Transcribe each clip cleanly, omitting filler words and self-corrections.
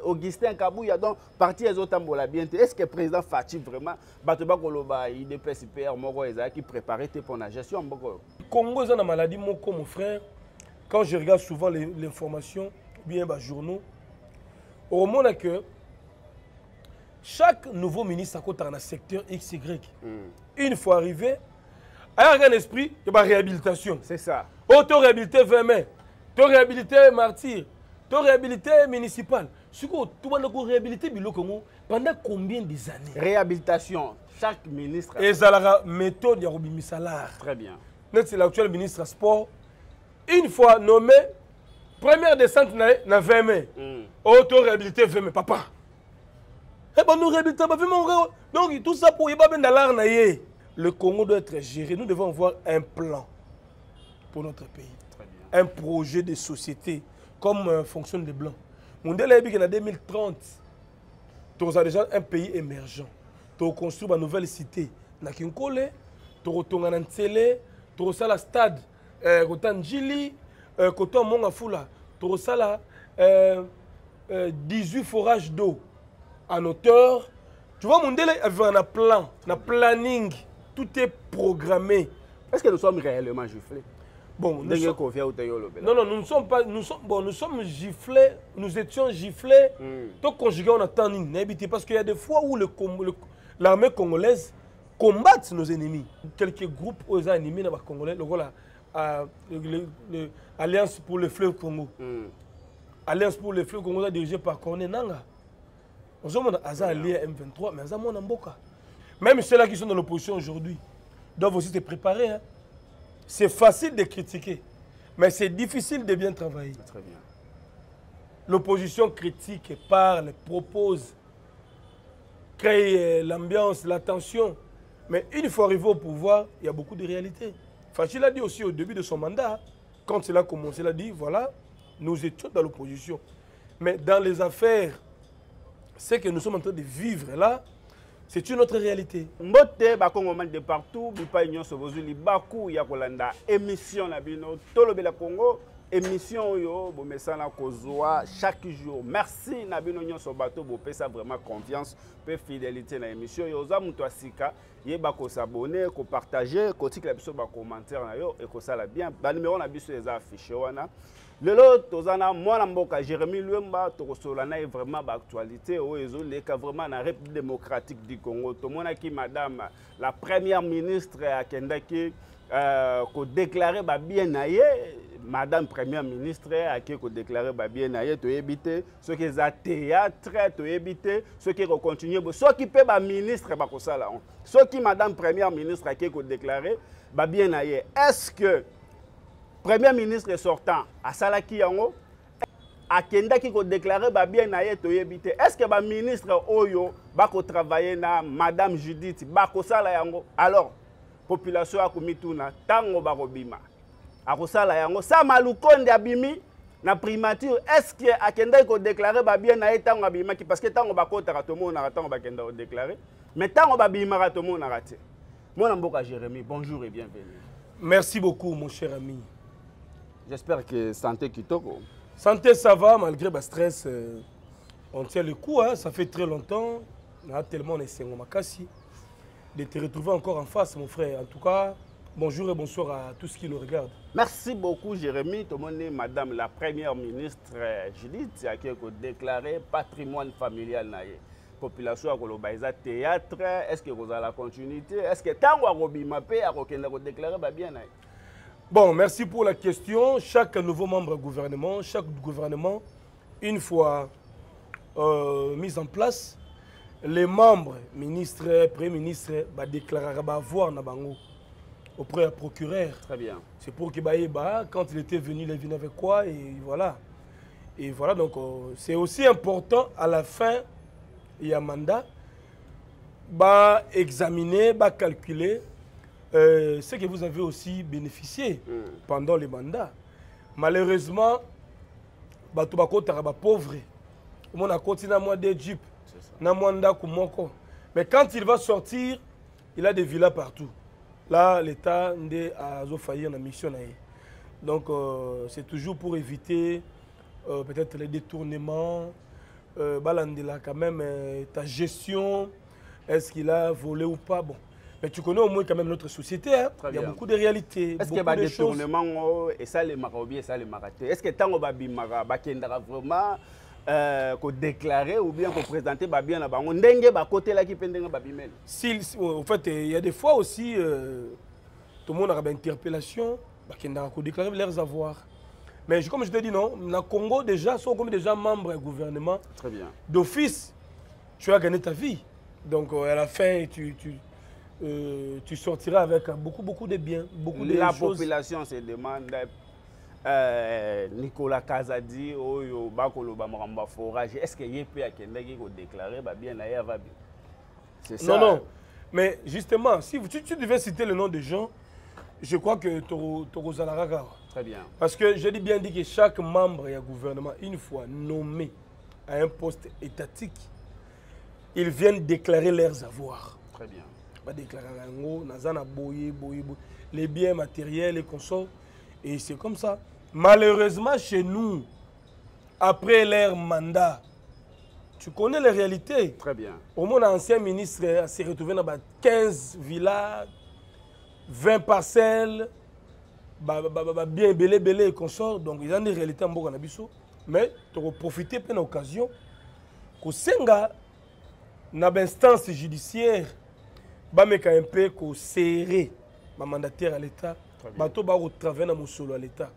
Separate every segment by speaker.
Speaker 1: Augustin Kabouya, donc, parti les autres la bien. Est-ce que le président Fati vraiment, Batoba Koloba, il est super, Moko qui préparait pour la gestion?
Speaker 2: Congo, c'est une maladie, mon frère. Quand je regarde souvent l'information, bien les journaux, au moment que chaque nouveau ministre a dans le secteur XY, une fois arrivé, il y a un esprit de réhabilitation.
Speaker 1: C'est ça.
Speaker 2: Auto-réhabilité 20 mai, auto-réhabilité martyr, auto-réhabilité municipale. Ce que tu vas réhabiliter pendant combien des années?
Speaker 1: Réhabilitation. Chaque ministre.
Speaker 2: Et ça la méthode de salaire.
Speaker 1: Très bien.
Speaker 2: C'est l'actuel ministre sport. Une fois nommé, première descente na 20 mai. Auto-réhabilité 20 mai, papa. Eh ben nous réhabilitons pas 20 mai. Donc tout ça pour y avoir dans l'art. Le Congo doit être géré. Nous devons avoir un plan pour notre pays.
Speaker 1: Très bien.
Speaker 2: Un projet de société comme fonctionne les Blancs. Mon délai est en 2030. Tu as déjà un pays émergent. Tu as construit une nouvelle cité. Na Kinkole, tu as un Ntsele, tu as la stade, tu as Njili, tu as Mongafula, tu as 18 forages d'eau en hauteur. Tu vois, mon délai avait un plan, un planning. Tout est programmé.
Speaker 1: Est-ce que nous sommes réellement giflés?
Speaker 2: Bon,
Speaker 1: nous
Speaker 2: sommes pas, nous sommes giflés, nous étions giflés. Donc conjugués, on attend parce qu'il y a des fois où l'armée congolaise combat nos ennemis. Quelques groupes aux ennemis dans Congolais, l'Alliance pour le fleuve Congo. Alliance pour le fleuve Congo dirigée par Corné Nanga. Nous sommes alliés à M23, mais nous sommes en Mboka. Même ceux-là qui sont dans l'opposition aujourd'hui doivent aussi se préparer. Hein. C'est facile de critiquer, mais c'est difficile de bien travailler.
Speaker 1: Très bien.
Speaker 2: L'opposition critique, parle, propose, crée l'ambiance, la tension. Mais une fois arrivé au pouvoir, il y a beaucoup de réalités. Fachi l'a dit aussi au début de son mandat, quand il a commencé, il a dit, voilà, nous étions dans l'opposition. Mais dans les affaires, ce que nous sommes en train de vivre là, c'est une autre réalité.
Speaker 1: Mbote bakongomani de partout, bipa union sobozuli baku ya kolanda émission na bino tolobela Congo, émission yo bomesana kozwa chaque jour. Merci na bino nyonso bato bopesa vraiment confiance pe fidélité na émission yo za muto asika yeba ko s'abonner, ko partager, ko tikela biso ba commentaire na yo et ko sala bien. Ba numéro na biso eza affiché wana. Lelo tozana mwana mboka Jérémy Luemba tokosolana est vraiment d'actualité oezo leka vraiment na République démocratique du Congo. Tomona ki madame la première ministre akendaki ko déclarer ba bien naye madame première ministre aki ko déclarer ba bien naye to éviter ce qui est théâtre to éviter ce qui ko continuer ce qui peut ba ministre ba ko sala ce qui madame première ministre aki ko déclarer ba bien naye est-ce que Premier ministre sortant, à Salaki Yango, à Kenda qui a déclaré bien naye to yebite. Est-ce que le ministre Oyo va travailler na Madame Judith bako sala yango? Alors, population a komituna tango barobima. Akosala yango sa malukonde abimi na primature. Est-ce que Akenda ko déclarer bien naye tango abima parce que tango bako taratomo na tango bakenda o déclarer, mais tango babima ratomo na raté. Mon mboka Jérémy, bonjour et bienvenue.
Speaker 2: Merci beaucoup mon cher ami.
Speaker 1: J'espère que santé kitoko.
Speaker 2: Santé, ça va, malgré le stress. On tient le coup, hein, ça fait très longtemps. On a tellement essayé de te retrouver encore en face, mon frère. En tout cas, bonjour et bonsoir à tous qui nous regardent.
Speaker 1: Merci beaucoup, Jérémy. Tout le monde est madame la première ministre Judith qui a déclaré patrimoine familial. Population a théâtre. Est-ce que vous avez la continuité? Est-ce que tant que vous déclaré bien?
Speaker 2: Bon, merci pour la question. Chaque nouveau membre du gouvernement, chaque gouvernement, une fois mis en place, les membres, ministres, premiers ministres, déclarer avoir auprès du procureur.
Speaker 1: Très bien.
Speaker 2: C'est pour que quand il était venu, il est venu avec quoi et voilà. Et voilà, donc c'est aussi important à la fin, il y a un mandat, examiner, calculer. Ce que vous avez aussi bénéficié pendant les mandats. Malheureusement, les pauvres, on a continué à moi d'Égypte, mais quand il va sortir, il a des villas partout. Là, l'État a failli en mission. Donc, c'est toujours pour éviter peut-être les détournements, Balandela, quand même, ta gestion, est-ce qu'il a volé ou pas? Bon. Mais tu connais au moins quand même notre société. Hein? Il y a beaucoup de réalités.
Speaker 1: Est-ce qu'il y a des détournements et ça les marabi et ça les maraté? Est-ce que tant que babi mara, kendara vraiment qu'on déclarer ou bien qu'on présenter babi na bango ndenge ba côté là qui pendenge babi mel?
Speaker 2: En fait, il y a des fois aussi tout le monde a une interpellation, kendara qu'on déclarer leurs avoirs. Mais comme je te dis non, na Congo déjà sont comme déjà membres du gouvernement.
Speaker 1: Très bien.
Speaker 2: D'office, tu as gagné ta vie. Donc à la fin tu sortiras avec beaucoup de biens, beaucoup de choses.
Speaker 1: La population se demande, Nicolas Kazadi, Oyo, Bakolo, Bamoramba Forage, est-ce qu'il y a un qui a déclaré bien là? C'est ça.
Speaker 2: Non. Mais justement, si tu devais citer le nom des gens, je crois que Toro Zalaraka.
Speaker 1: Très bien.
Speaker 2: Parce que je dis bien dit que chaque membre du gouvernement, une fois nommé à un poste étatique, ils viennent déclarer leurs avoirs.
Speaker 1: Très bien.
Speaker 2: Déclarer les biens matériels et consorts. Et c'est comme ça. Malheureusement, chez nous, après leur mandat, tu connais les réalités.
Speaker 1: Très bien.
Speaker 2: Au moins, l'ancien ministre s'est retrouvé dans 15 villas, 20 parcelles, bien belé et consorts. Donc, il y a des réalités en Boganabiso. Mais tu as profité de l'occasion que Senga, dans l'instance judiciaire, bameka un peu ko serrer ma mandataire à l'État, bato ba travailler na musolo à l'État.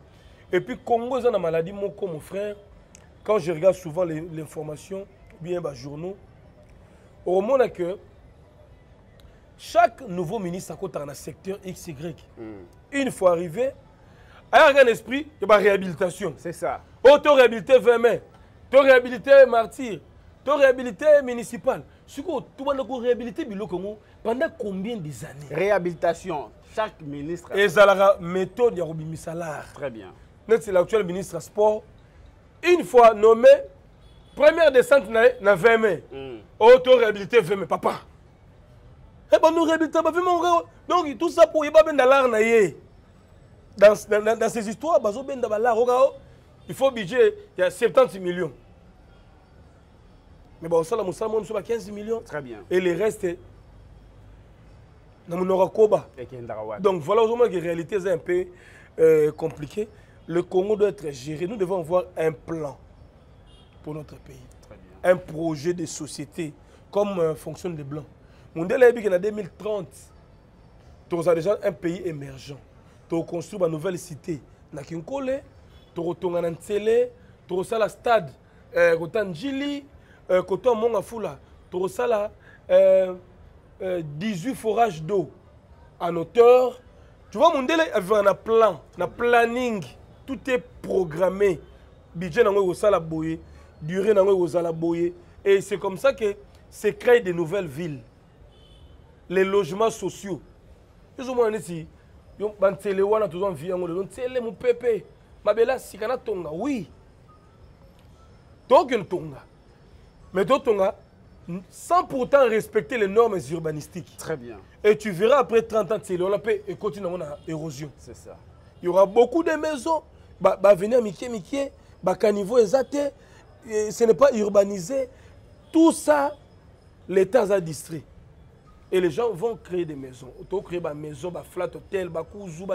Speaker 2: Et puis Congo ça na maladie moko mon frère, quand je regarde souvent l'information bien les journaux, au moment que chaque nouveau ministre a dans le secteur XY, une fois arrivé, il y a un esprit de réhabilitation.
Speaker 1: C'est ça.
Speaker 2: Auto-réhabilité 20 mai, auto-réhabilité martyr, auto-réhabilité municipale. Si tu as réhabilité pendant combien des années? Réhabilitation.
Speaker 1: Chaque ministre.
Speaker 2: Et ça la méthode de Missalar.
Speaker 1: Très bien.
Speaker 2: C'est l'actuel ministre des Sports. Une fois nommé, première descente na 20 mai. Auto-réhabilité 20 mai. Papa. Eh ben nous réhabilitons 20 mai. Donc tout ça pour y avoir dans l'art. Dans ces histoires, il faut budget, il y a 70 millions. Mais bon, ça, on a 15 millions.
Speaker 1: Très bien.
Speaker 2: Et les restes, on aura Koba. Donc voilà, aujourd'hui, la réalité est un peu compliquée. Le Congo doit être géré. Nous devons avoir un plan pour notre pays.
Speaker 1: Très bien.
Speaker 2: Un projet de société, comme fonctionnent les Blancs. Mon délai est en 2030, tu as déjà un pays émergent. Tu as construit une nouvelle cité. Tu as Kinkole, tu as Nantele, tu as la stade, tu as Njili. Côté Mongafula, tu as 18 forages d'eau en hauteur. Tu vois, mon délai avait un plan, un planning, tout est programmé. Budget n'a pas la boye, durée n'a pas la boye. Et c'est comme ça que se créent de nouvelles villes. Les logements sociaux. Ils ont dit, ils ont dit, ils ont dit, ils ont dit, ils ont dit, oui. Donc, ils ont dit, mais d'autres, sans pourtant respecter les normes urbanistiques.
Speaker 1: Très bien.
Speaker 2: Et tu verras après 30 ans, on a et continue à érosion.
Speaker 1: C'est ça.
Speaker 2: Il y aura beaucoup de maisons, venir Miké, caniveau exacté, ce n'est pas urbanisé. Tout ça, l'État a distrait. Et les gens vont créer des maisons. On crée des maisons, des flat hôtels, des couzou,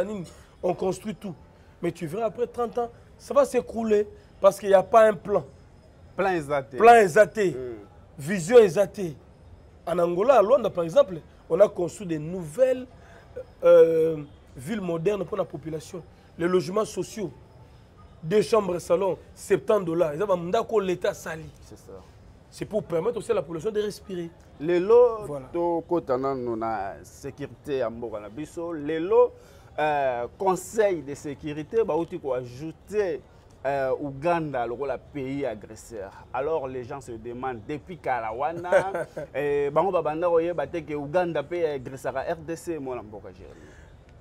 Speaker 2: on construit tout. Mais tu verras après 30 ans, ça va s'écrouler parce qu'il n'y a pas un plan.
Speaker 1: Plan exaté.
Speaker 2: Plan exaté. Vision exatée. En Angola, à Luanda, par exemple, on a construit des nouvelles villes modernes pour la population. Les logements sociaux, 2 chambres et salons, $70. L'État sali. C'est ça. C'est pour permettre aussi à la population de respirer.
Speaker 1: Les lots, voilà. Sécurité à Mboganabiso, les lots, conseil de sécurité, il faut ajouter Ouganda, le pays agresseur. Alors les gens se demandent depuis Kalawana, Ouganda peut agresser la RDC.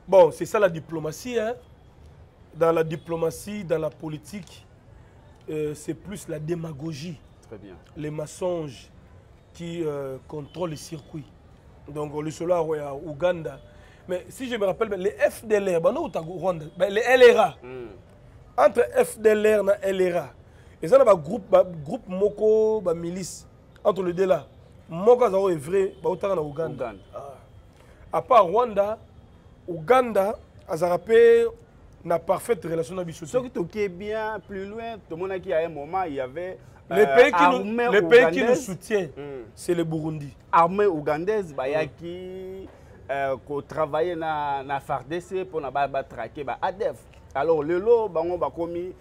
Speaker 2: Bon, c'est ça la diplomatie. Hein? Dans la diplomatie, dans la politique, c'est plus la démagogie.
Speaker 1: Très bien.
Speaker 2: Les mensonges qui contrôlent les circuits. Donc le solar à Ouganda. Mais si je me rappelle, les FDLR, les LRA. Entre FDLR et LRA, Et ça, groupe Moko, milice, entre les deux là. Moko, c'est vrai, c'est en Ouganda. À part Rwanda, Ouganda, a parfaite relation avec
Speaker 1: ce qui est bien plus loin, tout le monde qui a un moment, il y avait
Speaker 2: les pays qui nous soutiennent, c'est le Burundi.
Speaker 1: Armée ougandaise, qui travaille dans la FARDC pour traquer ADF. Alors, le lot, on va commis.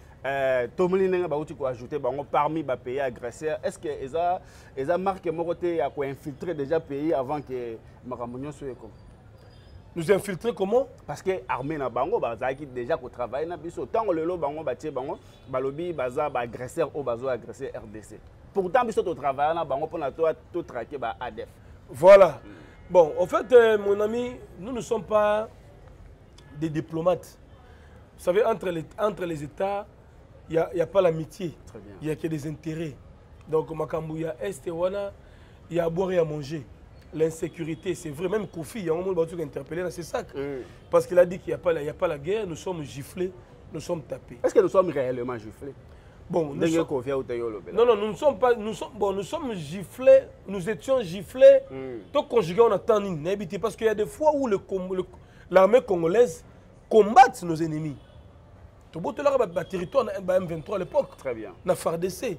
Speaker 1: Tout le monde va ajouter parmi les pays agresseurs. Est-ce que ils ont marqué à infiltrer déjà pays avant que Maramounion soit comme
Speaker 2: nous infiltrer comment?
Speaker 1: Parce que l'armée na bango déjà ko travailler na biso tant le lo bango batie bango balobi baza ba agresseur au bazo agresser RDC. Pourtant biso to travailler na bango pour na to traquer ba ADF.
Speaker 2: Voilà. Bon, en fait mon ami, nous ne sommes pas des diplomates. Vous savez entre les États, il y a pas l'amitié. Il y a que des intérêts. Donc makambu ya est wana, il y a à boire et à manger. L'insécurité, c'est vrai. Même Kofi, il y a un moment où il a interpellé dans ses sacs. Parce qu'il a dit qu'il n'y a pas la guerre, nous sommes giflés, nous sommes tapés.
Speaker 1: Est-ce que nous sommes réellement giflés?
Speaker 2: Bon, non, nous ne sommes pas. Nous sommes giflés, nous étions giflés. Tout conjugué, on attend une. Parce qu'il y a des fois où l'armée congolaise combat nos ennemis. Tout beau, le territoire M23 à l'époque.
Speaker 1: Très bien.
Speaker 2: Na FARDC.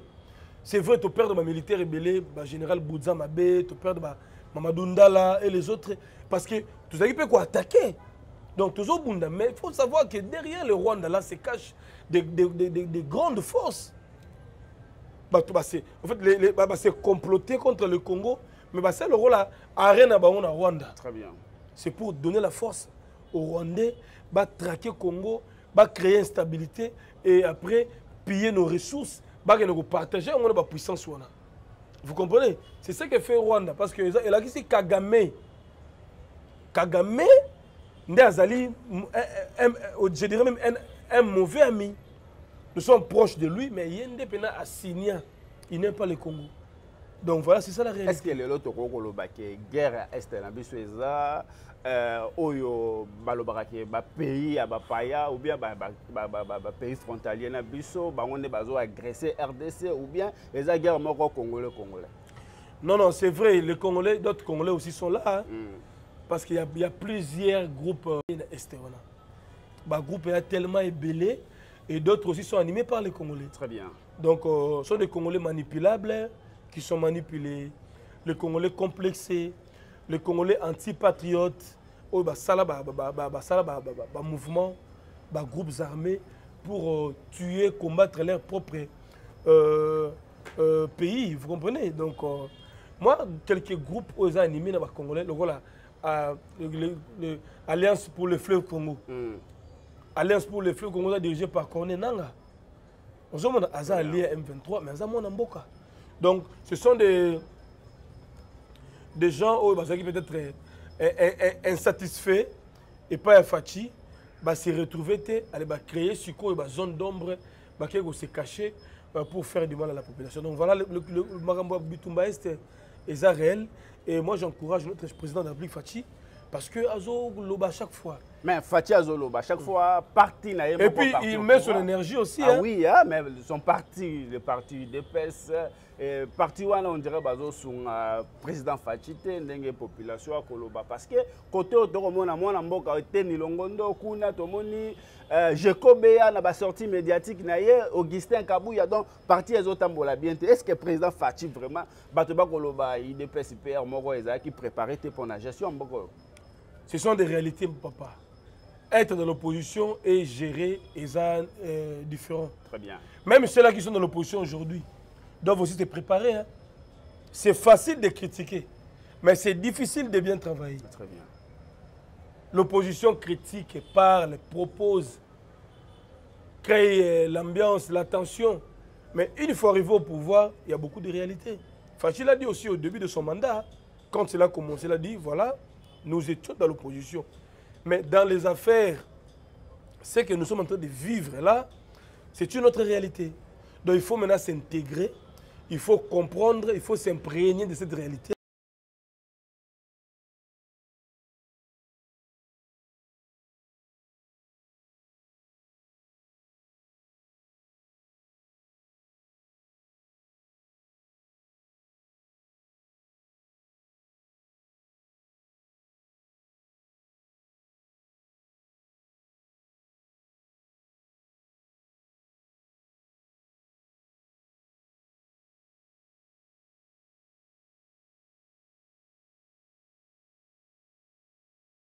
Speaker 2: C'est vrai, tu perds de ma militaire rebelle, général Boudza Mabé, tu perds de Mamadou Ndala et les autres, parce que tout ça peut attaquer. Donc, toujours Bunda. Mais il faut savoir que derrière le Rwanda, là, se cachent des grandes forces. En fait, c'est comploter contre le Congo, mais c'est le rôle à Arena au Rwanda.
Speaker 1: Très bien.
Speaker 2: C'est pour donner la force aux Rwandais, traquer le Congo, créer instabilité et après piller nos ressources, partager la puissance. Vous comprenez? C'est ce que fait Rwanda. Parce que il a dit Kagame. Kagame, je dirais même un mauvais ami. Nous sommes proches de lui, mais il est assigné. Il n'aime pas le Congo. Donc voilà, c'est ça la réalité.
Speaker 1: Est-ce que la guerre est la oyo balobaki ba pays abapaya ou bien ba pays frontalier na biso bangonde bazo agresser RDC ou bien les guerres moko congolais.
Speaker 2: Non, c'est vrai, les Congolais, d'autres Congolais aussi sont là. Hein, parce qu'il y a plusieurs groupes estéwana. Bah groupe est tellement ébélé et d'autres aussi sont animés par les Congolais.
Speaker 1: Très bien.
Speaker 2: Donc ce sont des Congolais manipulables qui sont manipulés, les Congolais complexés, les Congolais anti-patriotes, mouvement, groupes armés pour tuer, combattre leur propre pays, vous comprenez? Donc, moi, quelques groupes aux animés dans les Congolais, l'Alliance pour le fleuve Congo. Alliance pour le fleuve Congo dirigée par Corné Nanga. Nous sommes alliés à M23, mais nous sommes Mboka. Donc, ce sont des gens qui peut-être insatisfaits et pas fatis, se retrouver, créer une zone d'ombre, se cacher pour faire du mal à la population. Donc voilà, le Marambo Bitumba est réel. Et moi, j'encourage notre président de la République, Fachi, parce que Azo Loba chaque fois.
Speaker 1: Mais Fachi Azo Loba chaque fois, parti n'a
Speaker 2: et puis il met son énergie aussi.
Speaker 1: Ah oui, hein, mais son parti, le parti UDPS, parti où on dirait que son président Fachi est population à Koloba. Parce que côté Otoromona, moi, Namboka, Nilongondo, Kuna, Tomoni, Jekobea, na sortie médiatique, Augustin Kabouya, donc parti Ezotambola bien. Est-ce que le président Fachi vraiment, Batoba Koloba, UDPS, PR, Moro, qui préparait pour la gestion?
Speaker 2: Ce sont des réalités, papa. Être dans l'opposition et gérer est différent.
Speaker 1: Très bien.
Speaker 2: Même ceux-là qui sont dans l'opposition aujourd'hui doivent aussi se préparer. Hein. C'est facile de critiquer, mais c'est difficile de bien travailler.
Speaker 1: Très bien.
Speaker 2: L'opposition critique, parle, propose, crée l'ambiance, la tension. Mais une fois arrivé au pouvoir, il y a beaucoup de réalités. Fachi l'a dit aussi au début de son mandat, quand il a commencé, il a dit, voilà, nous étions dans l'opposition. Mais dans les affaires, ce que nous sommes en train de vivre là, c'est une autre réalité. Donc il faut maintenant s'intégrer, il faut comprendre, il faut s'imprégner de cette réalité.